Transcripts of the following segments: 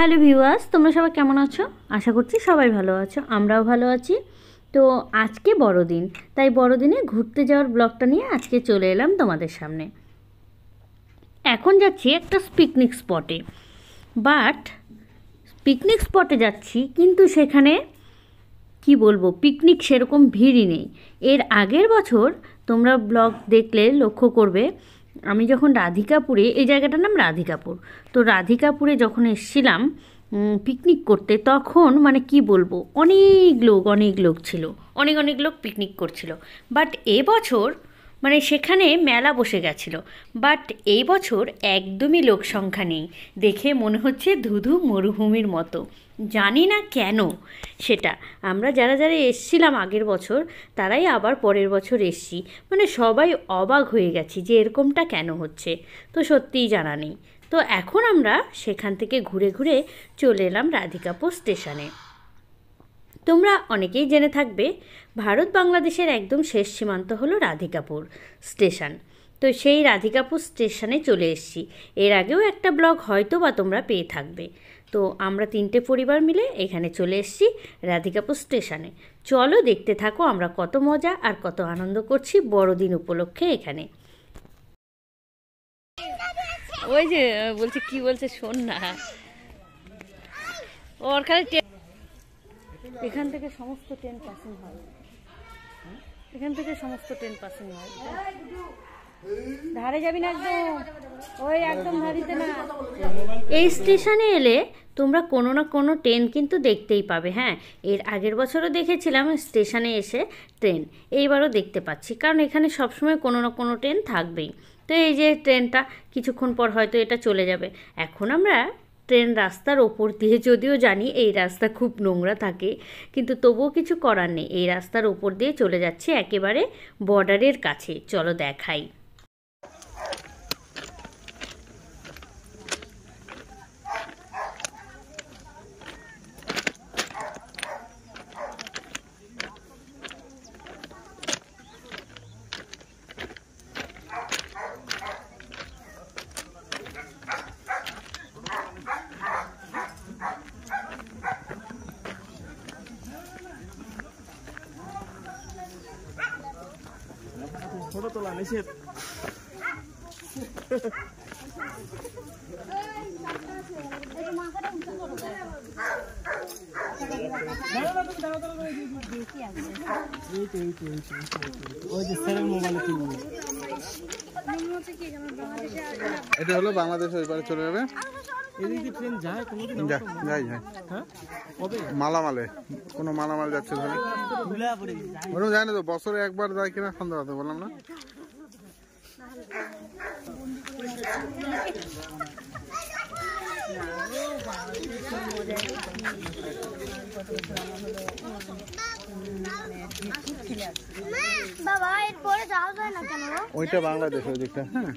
Hello viewers, তোমরা সবাই কেমন আছো? আশা করছি সবাই ভালো আছো, আমরাও ভালো আছি। তো আজকে বড়দিন, তাই বড়দিনে ঘুরতে যাওয়ার ব্লগটা নিয়ে আজকে চলে এলাম তোমাদের সামনে। এখন যাচ্ছি একটা পিকনিক স্পটে, বাট পিকনিক স্পটে যাচ্ছি কিন্তু সেখানে কি বলবো, পিকনিক সেরকম ভিড়ই নেই। এর আগের বছর তোমরা ব্লগ দেখলে লক্ষ্য করবে, আমি যখন রাধিকাপুরে, এই জায়গাটার নাম রাধিকাপুর, তো রাধিকাপুরে যখন এসেছিলাম পিকনিক করতে, তখন মানে কি বলবো, অনেক লোক ছিল, অনেক লোক পিকনিক করছিল। বাট এবছর মানে সেখানে মেলা বসে গেছিল, বাট এই বছর একদমই লোক সংখ্যা নেই। দেখে মনে হচ্ছে ধুধু মরুভূমির মতো। জানি না কেন সেটা। আমরা যারা যারা এসছিলাম আগের বছর, তারাই আবার পরের বছর এসছি, মানে সবাই অবাক হয়ে গেছি যে এরকমটা কেন হচ্ছে। তো সত্যিই জানা নেই। তো এখন আমরা সেখান থেকে ঘুরে ঘুরে চলে এলাম রাধিকাপুর স্টেশনে। তোমরা অনেকেই জেনে থাকবে, ভারত বাংলাদেশের একদম শেষ সীমান্ত হলো রাধিকাপুর স্টেশন। তো সেই রাধিকাপুর স্টেশনে চলে এসেছি। এর আগেও একটা ব্লগ হয়তো বা তোমরা পেয়ে থাকবে। তো আমরা 3টে পরিবার মিলে এখানে চলে এসেছি রাধিকাপুর স্টেশনে। চলো দেখতে থাকো আমরা কত মজা আর কত আনন্দ করছি বড়দিন উপলক্ষে এখানে। ওই যে বলছে, কি বলছে শোন না, ওর খালি এখান থেকে সমস্ত ট্রেন পাসিং হয়, এখান থেকে সমস্ত ট্রেন পাসিং হয়। ধারে যাবি না, একদম ওই একদম ধারিতে না। এই স্টেশনে এলে তোমরা কোনো না কোনো ট্রেন কিন্তু দেখতেই পাবে। হ্যাঁ, এর আগের বছরও দেখেছিলাম স্টেশনে এসে ট্রেন, এইবারও দেখতে পাচ্ছি, কারণ এখানে সবসময় কোনো না কোনো ট্রেন থাকবেই। তো এই যে ট্রেনটা কিছুক্ষণ পর হয়তো এটা চলে যাবে। এখন আমরা ট্রেন রাস্তার ওপর দিয়ে, যদিও জানি এই রাস্তা খুব নোংরা থাকে, কিন্তু তবুও কিছু করার নেই, এই রাস্তার ওপর দিয়ে চলে যাচ্ছে একেবারে বর্ডারের কাছে। চলো দেখাই। ফটো তোলা নিষেধ। এটা হলো বাংলাদেশ, ওই পারে চলে যাবে। যাই মালামালে, কোনো মালামাল যাচ্ছে ধরে, ওরকম যায় না তো, বছরে একবার যায় কিনা সন্দেহ আছে, বললাম না। ওইটা বাংলাদেশ, ওই দিকটা। হ্যাঁ,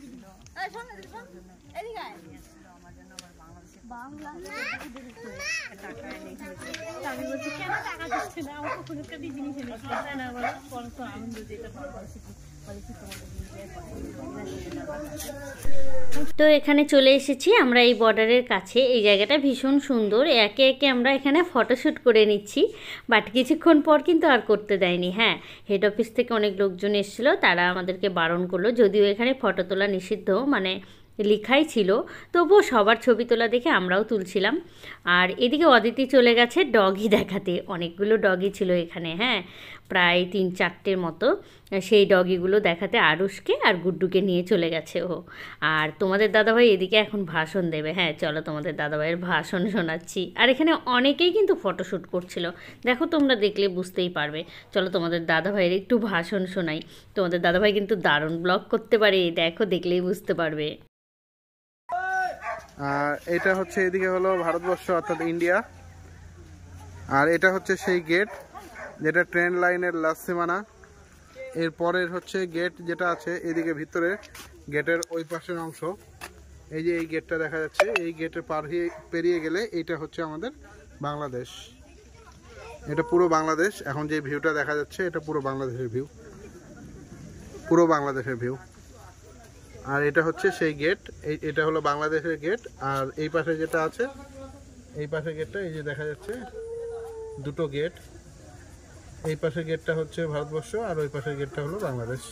আমি বলছি কেন টাকা দিচ্ছে না, আমাকে কোনো একটা জিনিস এনেছিল না, বলো কত আনন্দ যেটা তো এখানে চলে এসেছি আমরা এই বর্ডারের কাছে। এই জায়গাটা ভীষণ সুন্দর, একে একে আমরা এখানে ফটোশ্যুট করে নিচ্ছি, বাট কিছুক্ষণ পর কিন্তু আর করতে দেয়নি। হ্যাঁ, হেড অফিস থেকে অনেক লোকজন এসেছিলো, তারা আমাদেরকে বারণ করলো, যদিও এখানে ফটো তোলা নিষিদ্ধ, মানে লেখাই ছিল, তবুও সবার ছবি তোলা দেখে আমরাও তুলছিলাম। আর এদিকে অদিতি চলে গেছে ডগি দেখাতে, অনেকগুলো ডগি ছিল এখানে। হ্যাঁ, প্রায় 3-4টের মতো, সেই ডগিগুলো দেখাতে আরুষকে আর গুড্ডুকে নিয়ে চলে গেছে ও। আর তোমাদের দাদাভাই এদিকে এখন ভাষণ দেবে। হ্যাঁ চলো, তোমাদের দাদাভাইয়ের ভাষণ শোনাচ্ছি। আর এখানে অনেকেই কিন্তু ফটোশ্যুট করছিল, দেখো তোমরা দেখলে বুঝতেই পারবে। চলো তোমাদের দাদাভাইয়ের একটু ভাষণ শোনাই। তোমাদের দাদাভাই কিন্তু দারুণ ব্লগ করতে পারে, দেখো দেখলেই বুঝতে পারবে। আর এটা হচ্ছে এদিকে হলো ভারতবর্ষ অর্থাৎ ইন্ডিয়া, আর এটা হচ্ছে সেই গেট যেটা ট্রেন লাইনের লাস্ট সীমানা। এরপরের হচ্ছে গেট যেটা আছে এদিকে ভিতরে, গেটের ওই পাশের অংশ, এই যে এই গেটটা দেখা যাচ্ছে, এই গেটে পেরিয়ে গেলে এইটা হচ্ছে আমাদের বাংলাদেশ। এটা পুরো বাংলাদেশ। এখন যে ভিউটা দেখা যাচ্ছে এটা পুরো বাংলাদেশের ভিউ, পুরো বাংলাদেশের ভিউ। আর এটা হচ্ছে সেই গেট, এটা হলো বাংলাদেশের গেট। আর এই পাশে যেটা আছে এই পাশে গেটটা এই যে দেখা যাচ্ছে দুটো গেট, এই পাশের গেটটা হচ্ছে ভারতবর্ষ আর ওই পাশের গেটটা হলো বাংলাদেশ।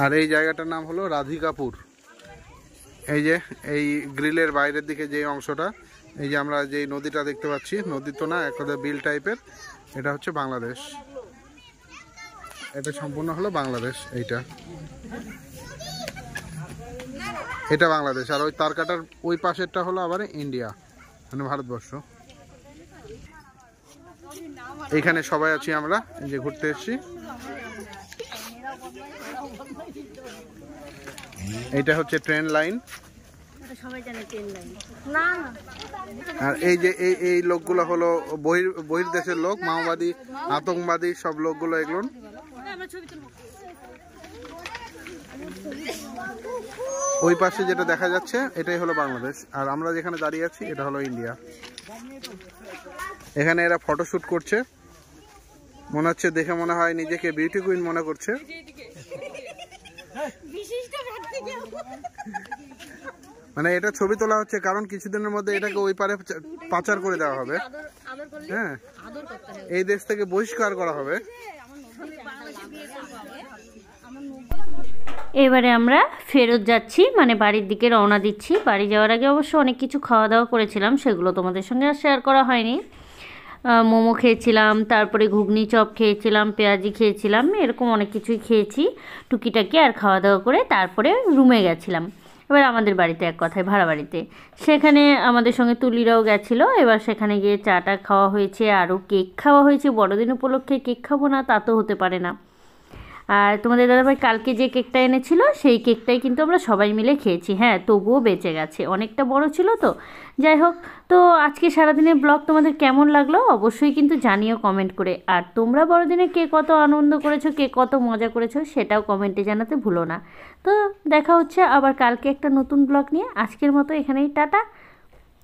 আর এই জায়গাটার নাম হলো রাধিকাপুর। এই যে এই গ্রিলের বাইরের দিকে যে অংশটা, এই যে আমরা যে নদীটা দেখতে পাচ্ছি, নদী তো না, একটা বিল টাইপের, এটা হচ্ছে বাংলাদেশ। এটা সম্পূর্ণ হলো বাংলাদেশ। এটা বাংলাদেশ। আর ওই তারকাটার ওই পাশেরটা হলো আবার ইন্ডিয়া, মানে ভারতবর্ষ। এইখানে সবাই আছি আমরা, এই যে ঘুরতে এসেছি। এইটা হচ্ছে ট্রেন লাইন। আর এই যে এই লোকগুলো হলো বহির্দেশের লোক, মাওবাদী, আতঙ্কবাদী সব লোকগুলো এগুলো। ওই পাশে যেটা দেখা যাচ্ছে এটাই হলো বাংলাদেশ, আর আমরা যেখানে দাঁড়িয়ে আছি এটা হলো ইন্ডিয়া। এখানে এরা ফটোশুট করছে, মনে হচ্ছে, দেখে মনে হয় নিজেকে বিউটি কুইন মনে করছে। মানে এটা ছবি তোলা হচ্ছে কারণ কিছুদিনের মধ্যে এটাকে ওই পারে পাচার করে দেওয়া হবে। হ্যাঁ, এই দেশ থেকে বহিষ্কার করা হবে। এবারে আমরা ফেরত যাচ্ছি, মানে বাড়ির দিকে রওনা দিচ্ছি। বাড়ি যাওয়ার আগে অবশ্য অনেক কিছু খাওয়া দাওয়া করেছিলাম, সেগুলো তোমাদের সঙ্গে আর শেয়ার করা হয়নি। মোমো খেয়েছিলাম, তারপরে ঘুগনি চপ খেয়েছিলাম, পেঁয়াজি খেয়েছিলাম, এরকম অনেক কিছুই খেয়েছি টুকিটাকি। আর খাওয়া দাওয়া করে তারপরে রুমে গেছিলাম। এবার আমাদের বাড়িতে, এক কথায় ভাড়া বাড়িতে, সেখানে আমাদের সঙ্গে তুলিরাও গেছিলো। এবার সেখানে গিয়ে চাটা খাওয়া হয়েছে, আরও কেক খাওয়া হয়েছে। বড়দিন উপলক্ষে কেক খাবো না তা তো হতে পারে না। আর তোমাদের দাদাভাই কালকে যে কেকটা এনেছিল সেই কেকটাই কিন্তু আমরা সবাই মিলে খেয়েছি। হ্যাঁ, তবুও বেঁচে গেছে, অনেকটা বড় ছিল তো। যাই হোক, তো আজকে সারাদিনের ব্লগ তোমাদের কেমন লাগলো অবশ্যই কিন্তু জানিও কমেন্ট করে। আর তোমরা বড়দিনে কে কত আনন্দ করেছো, কে কত মজা করেছো সেটাও কমেন্টে জানাতে ভুলো না। তো দেখা হচ্ছে আবার কালকে একটা নতুন ব্লগ নিয়ে। আজকের মতো এখানেই টাটা।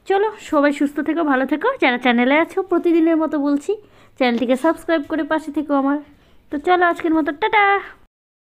চলো, সবাই সুস্থ থেকো, ভালো থেকো। যারা চ্যানেলে আছো প্রতিদিনের মতো বলছি, চ্যানেলটিকে সাবস্ক্রাইব করে পাশে থেকো আমার। তো চলো, আজকের মতো টাটা।